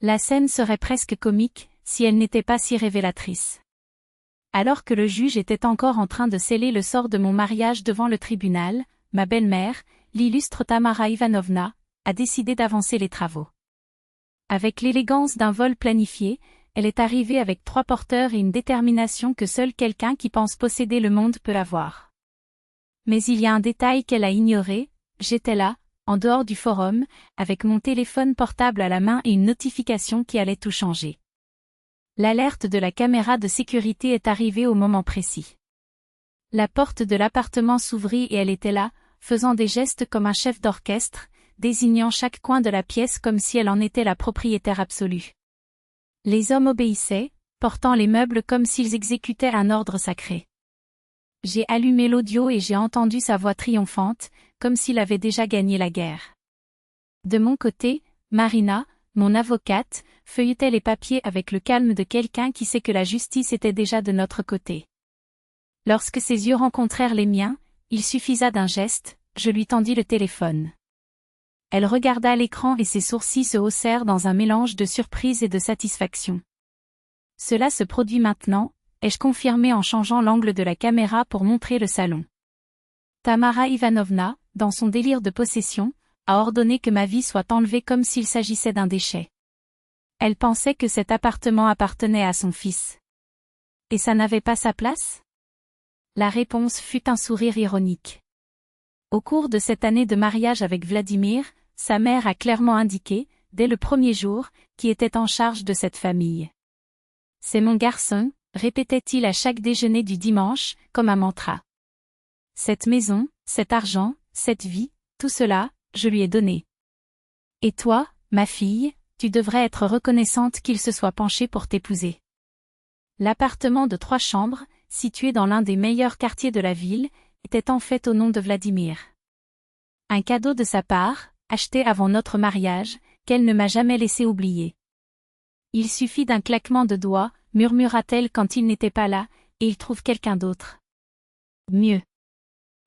La scène serait presque comique, si elle n'était pas si révélatrice. Alors que le juge était encore en train de sceller le sort de mon mariage devant le tribunal, ma belle-mère, l'illustre Tamara Ivanovna, a décidé d'avancer les travaux. Avec l'élégance d'un vol planifié, elle est arrivée avec 3 porteurs et une détermination que seul quelqu'un qui pense posséder le monde peut avoir. Mais il y a un détail qu'elle a ignoré, j'étais là, en dehors du forum, avec mon téléphone portable à la main et une notification qui allait tout changer. L'alerte de la caméra de sécurité est arrivée au moment précis. La porte de l'appartement s'ouvrit et elle était là, faisant des gestes comme un chef d'orchestre, désignant chaque coin de la pièce comme si elle en était la propriétaire absolue. Les hommes obéissaient, portant les meubles comme s'ils exécutaient un ordre sacré. J'ai allumé l'audio et j'ai entendu sa voix triomphante, comme s'il avait déjà gagné la guerre. De mon côté, Marina, mon avocate, feuilletait les papiers avec le calme de quelqu'un qui sait que la justice était déjà de notre côté. Lorsque ses yeux rencontrèrent les miens, il suffisa d'un geste, je lui tendis le téléphone. Elle regarda l'écran et ses sourcils se haussèrent dans un mélange de surprise et de satisfaction. Cela se produit maintenant, ai-je confirmé en changeant l'angle de la caméra pour montrer le salon. Tamara Ivanovna, dans son délire de possession, a ordonné que ma vie soit enlevée comme s'il s'agissait d'un déchet. Elle pensait que cet appartement appartenait à son fils. Et ça n'avait pas sa place ? La réponse fut un sourire ironique. Au cours de cette année de mariage avec Vladimir, sa mère a clairement indiqué, dès le premier jour, qui était en charge de cette famille. C'est mon garçon, répétait-il à chaque déjeuner du dimanche, comme un mantra. Cette maison, cet argent, cette vie, tout cela, je lui ai donné. Et toi, ma fille, tu devrais être reconnaissante qu'il se soit penché pour t'épouser. L'appartement de 3 chambres, situé dans l'un des meilleurs quartiers de la ville, était en fait au nom de Vladimir. Un cadeau de sa part, acheté avant notre mariage, qu'elle ne m'a jamais laissé oublier. Il suffit d'un claquement de doigts, murmura-t-elle quand il n'était pas là, et il trouve quelqu'un d'autre. Mieux.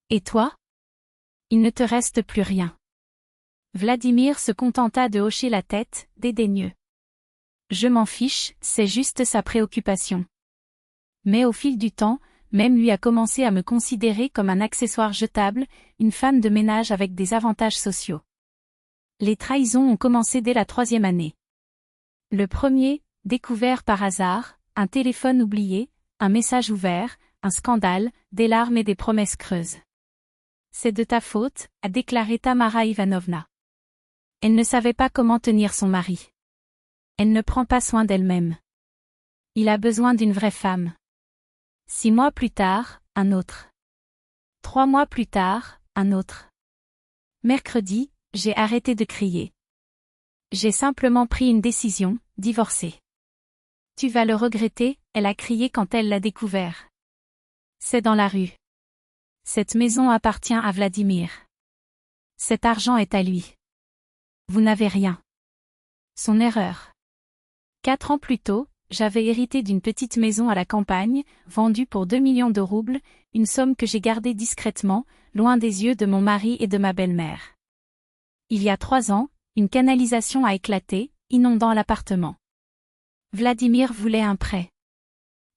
Et toi ? Il ne te reste plus rien. Vladimir se contenta de hocher la tête, dédaigneux. Je m'en fiche, c'est juste sa préoccupation. Mais au fil du temps, même lui a commencé à me considérer comme un accessoire jetable, une femme de ménage avec des avantages sociaux. Les trahisons ont commencé dès la 3e année. Le premier, découvert par hasard, un téléphone oublié, un message ouvert, un scandale, des larmes et des promesses creuses. C'est de ta faute, a déclaré Tamara Ivanovna. Elle ne savait pas comment tenir son mari. Elle ne prend pas soin d'elle-même. Il a besoin d'une vraie femme. 6 mois plus tard, un autre. 3 mois plus tard, un autre. Mercredi, j'ai arrêté de crier. J'ai simplement pris une décision, divorcer. Tu vas le regretter, elle a crié quand elle l'a découvert. C'est dans la rue. Cette maison appartient à Vladimir. Cet argent est à lui. Vous n'avez rien. Son erreur. 4 ans plus tôt, j'avais hérité d'une petite maison à la campagne, vendue pour 2 millions de roubles, une somme que j'ai gardée discrètement, loin des yeux de mon mari et de ma belle-mère. Il y a 3 ans, une canalisation a éclaté, inondant l'appartement. Vladimir voulait un prêt.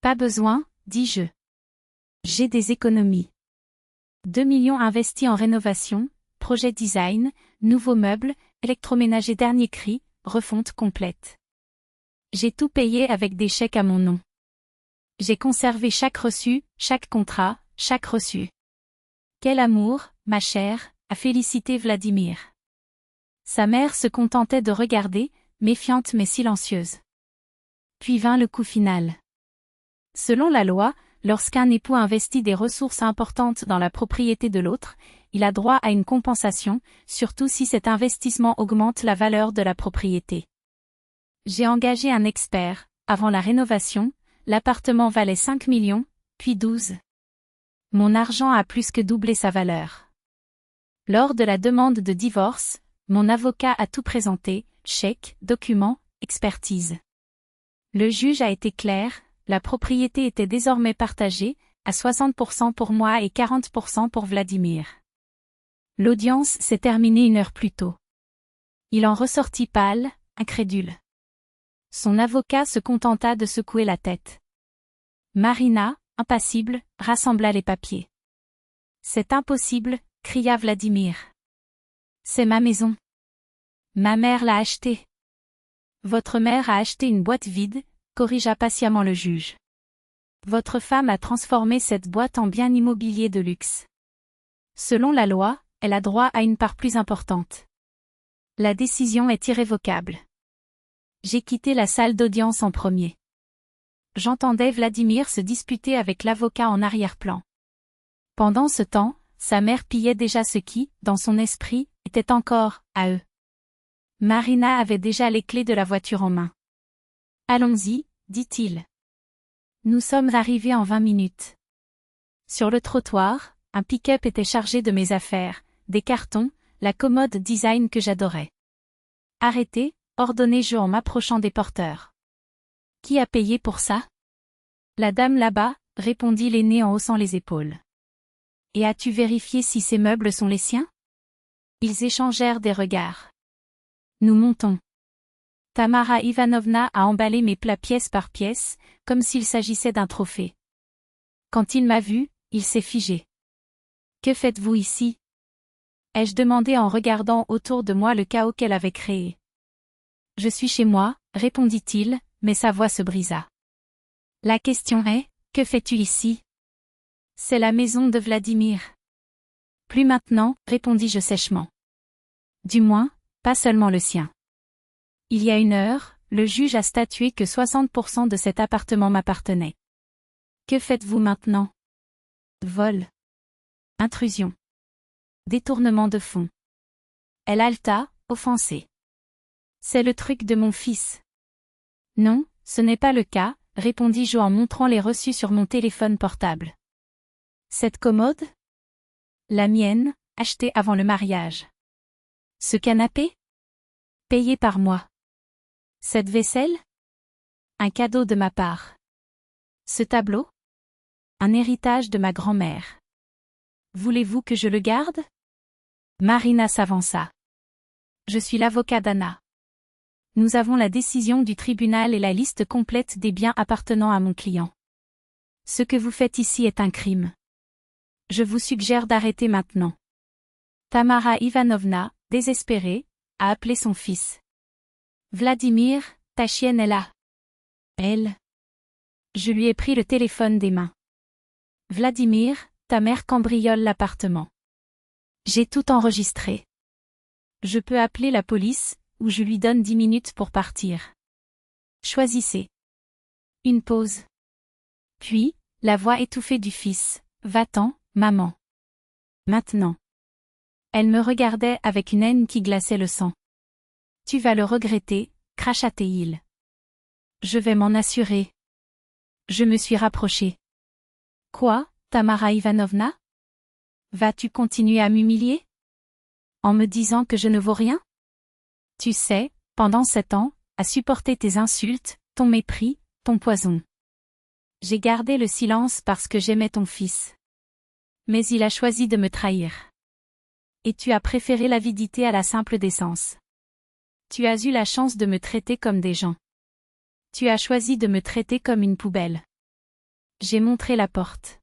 Pas besoin, dis-je. J'ai des économies. 2 millions investis en rénovation, projet design, nouveaux meubles, électroménager dernier cri, refonte complète. J'ai tout payé avec des chèques à mon nom. J'ai conservé chaque reçu, chaque contrat, chaque reçu. Quel amour, ma chère, a félicité Vladimir. Sa mère se contentait de regarder, méfiante mais silencieuse. Puis vint le coup final. Selon la loi, lorsqu'un époux investit des ressources importantes dans la propriété de l'autre, il a droit à une compensation, surtout si cet investissement augmente la valeur de la propriété. J'ai engagé un expert. Avant la rénovation, l'appartement valait 5 millions, puis 12. Mon argent a plus que doublé sa valeur. Lors de la demande de divorce, mon avocat a tout présenté, chèque, documents, expertise. Le juge a été clair, la propriété était désormais partagée, à 60% pour moi et 40% pour Vladimir. L'audience s'est terminée 1 heure plus tôt. Il en ressortit pâle, incrédule. Son avocat se contenta de secouer la tête. Marina, impassible, rassembla les papiers. C'est impossible, cria Vladimir. C'est ma maison. Ma mère l'a achetée. Votre mère a acheté une boîte vide, corrigea patiemment le juge. Votre femme a transformé cette boîte en bien immobilier de luxe. Selon la loi, elle a droit à une part plus importante. La décision est irrévocable. J'ai quitté la salle d'audience en premier. J'entendais Vladimir se disputer avec l'avocat en arrière-plan. Pendant ce temps, sa mère pillait déjà ce qui, dans son esprit, était encore à eux. Marina avait déjà les clés de la voiture en main. Allons-y, dit-il. Nous sommes arrivés en 20 minutes. Sur le trottoir, un pick-up était chargé de mes affaires, des cartons, la commode design que j'adorais. Arrêtez, ordonnai-je en m'approchant des porteurs. Qui a payé pour ça? La dame là-bas, répondit l'aîné en haussant les épaules. Et as-tu vérifié si ces meubles sont les siens? Ils échangèrent des regards. Nous montons. Tamara Ivanovna a emballé mes plats pièce par pièce, comme s'il s'agissait d'un trophée. Quand il m'a vu, il s'est figé. Que faites-vous ici? Ai-je demandé en regardant autour de moi le chaos qu'elle avait créé. Je suis chez moi, répondit-il, mais sa voix se brisa. La question est, que fais-tu ici? C'est la maison de Vladimir. Plus maintenant, répondis-je sèchement. Du moins, pas seulement le sien. Il y a 1 heure, le juge a statué que 60% de cet appartement m'appartenait. Que faites-vous maintenant? Vol. Intrusion. Détournement de fonds. Elle haleta, offensée. C'est le truc de mon fils. Non, ce n'est pas le cas, répondis-je en montrant les reçus sur mon téléphone portable. Cette commode? La mienne, achetée avant le mariage. Ce canapé? Payé par moi. Cette vaisselle? Un cadeau de ma part. Ce tableau? Un héritage de ma grand-mère. Voulez-vous que je le garde? Marina s'avança. Je suis l'avocat d'Anna. Nous avons la décision du tribunal et la liste complète des biens appartenant à mon client. Ce que vous faites ici est un crime. Je vous suggère d'arrêter maintenant. Tamara Ivanovna, désespérée, a appelé son fils. Vladimir, ta chienne est là. Elle. Je lui ai pris le téléphone des mains. Vladimir, ta mère cambriole l'appartement. J'ai tout enregistré. Je peux appeler la police, ou je lui donne 10 minutes pour partir. Choisissez. Une pause. Puis, la voix étouffée du fils. Va-t'en, maman. Maintenant. Elle me regardait avec une haine qui glaçait le sang. Tu vas le regretter, cracha-t-il. Je vais m'en assurer. Je me suis rapprochée. Quoi, Tamara Ivanovna? Vas-tu continuer à m'humilier? En me disant que je ne vaux rien? Tu sais, pendant 7 ans, à supporter tes insultes, ton mépris, ton poison. J'ai gardé le silence parce que j'aimais ton fils. Mais il a choisi de me trahir. Et tu as préféré l'avidité à la simple décence. Tu as eu la chance de me traiter comme des gens. Tu as choisi de me traiter comme une poubelle. J'ai montré la porte.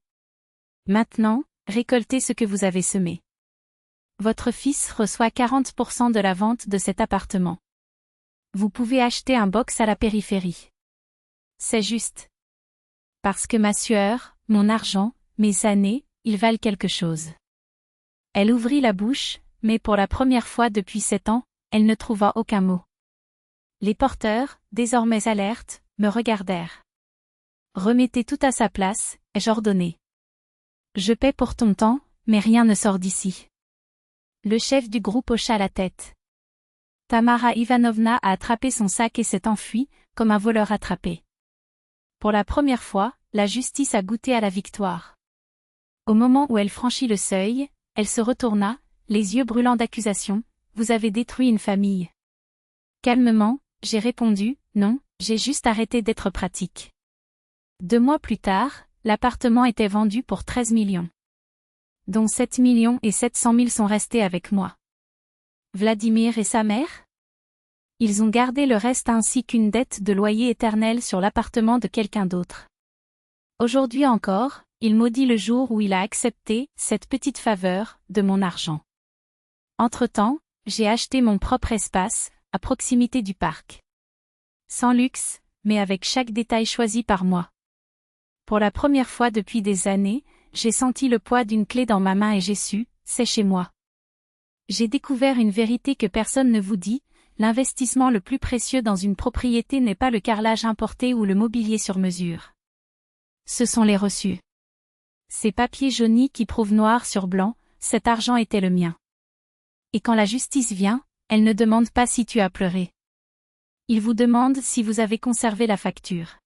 Maintenant, récoltez ce que vous avez semé. Votre fils reçoit 40% de la vente de cet appartement. Vous pouvez acheter un box à la périphérie. C'est juste. Parce que ma sueur, mon argent, mes années, ils valent quelque chose. Elle ouvrit la bouche, mais pour la première fois depuis 7 ans, elle ne trouva aucun mot. Les porteurs, désormais alertes, me regardèrent. Remettez tout à sa place, ai-je ordonné. Je paie pour ton temps, mais rien ne sort d'ici. Le chef du groupe hocha la tête. Tamara Ivanovna a attrapé son sac et s'est enfuie, comme un voleur attrapé. Pour la première fois, la justice a goûté à la victoire. Au moment où elle franchit le seuil, elle se retourna, les yeux brûlants d'accusation. Vous avez détruit une famille. Calmement, j'ai répondu, non, j'ai juste arrêté d'être pratique. 2 mois plus tard, l'appartement était vendu pour 13 millions. Dont 7 700 000 sont restés avec moi. Vladimir et sa mère? Ils ont gardé le reste ainsi qu'une dette de loyer éternel sur l'appartement de quelqu'un d'autre. Aujourd'hui encore, il maudit le jour où il a accepté cette petite faveur de mon argent. Entre-temps, j'ai acheté mon propre espace, à proximité du parc. Sans luxe, mais avec chaque détail choisi par moi. Pour la première fois depuis des années, j'ai senti le poids d'une clé dans ma main et j'ai su, c'est chez moi. J'ai découvert une vérité que personne ne vous dit, l'investissement le plus précieux dans une propriété n'est pas le carrelage importé ou le mobilier sur mesure. Ce sont les reçus. Ces papiers jaunis qui prouvent noir sur blanc, cet argent était le mien. Et quand la justice vient, elle ne demande pas si tu as pleuré. Il vous demande si vous avez conservé la facture.